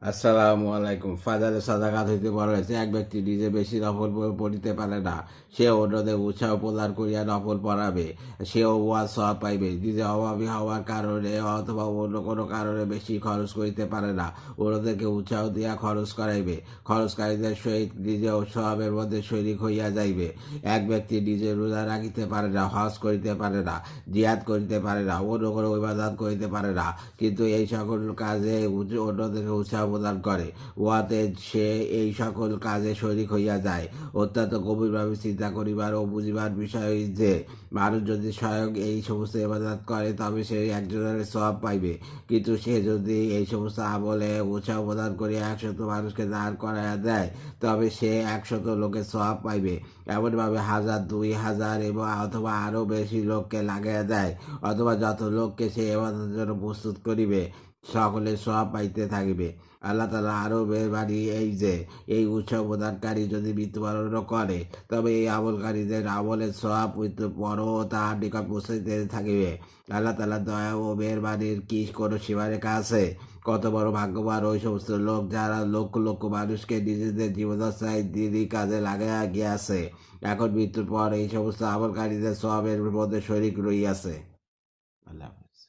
আসসালামু আলাইকুম। ফাজালে সাদাকাত হইতে বলা হয়েছে, এক ব্যক্তি নিজে বেশি নফল পড়িতে পারে না, সে অন্যদের উৎসাহ প্রদান করিয়া নফল পড়াবে, সেও ওয়াজ সওয়াব পাইবে। নিজে অভাবী হওয়ার কারণে অথবা অন্য কোনো কারণে বেশি খরচ করিতে পারে না, অন্যদেরকে উৎসাহ দিয়া খরচ করাইবে। খরচকারীদের সহিত নিজেও সওয়াবের মধ্যে শরিক হইয়া যাইবে। এক ব্যক্তি নিজে রোজা রাখিতে পারে না, হজ করিতে পারে না, জিহাদ করিতে পারে না, অন্য কোনো ইবাদত করিতে পারে না, কিন্তু এই সকল কাজে অন্যদেরকে উৎসাহ প্রদান করে, উহাতে সে এই সকল কাজে শরিক হইয়া যায়। অত্যন্ত গভীরভাবে চিন্তা করিবার ও বুঝিবার বিষয় যে মানুষ যদি স্বয়ং এই সমস্ত ইবাদত করে তবে সে একজনের সওয়াব পাইবে, কিন্তু সে যদি এই সমস্ত আমলে উৎসাহ প্রদান করিয়া 100 মানুষকে দাঁড় করাইয়া দেয় তবে সে 100 লোকের সওয়াব পাইবে। এমনভাবে 1000, 2000 এবং অথবা আরও বেশি লোককে লাগাইয়া দেয়, অথবা যত লোককে সে এবাদতের জন্য প্রস্তুত করিবে সকলে সওয়াব পাইতে থাকিবে। আল্লাহ তাআলা আরও বাড়ি এই যে এই উৎসব প্রদানকারী যদি মৃত্যুবরণ করে তবে এই আমলকারীদের আমলের সওয়াব পরও তাহার নিকট পৌঁছাইতে থাকিবে। আল্লাহ তাআলার দয়া ও মেহেরবানির কি কোনো সীমারেখা আছে? কত বড় ভাগ্যবান ওই সমস্ত লোক যারা লক্ষ লক্ষ মানুষকে নিজেদের জীবদ্দশায় দিনই কাজে লাগাইয়া গিয়াছে, এখন মৃত্যুর পর এই সমস্ত আমলকারীদের সওয়াবের মধ্যে শরিক রইয়াছে। আল্লাহ হাফেজ।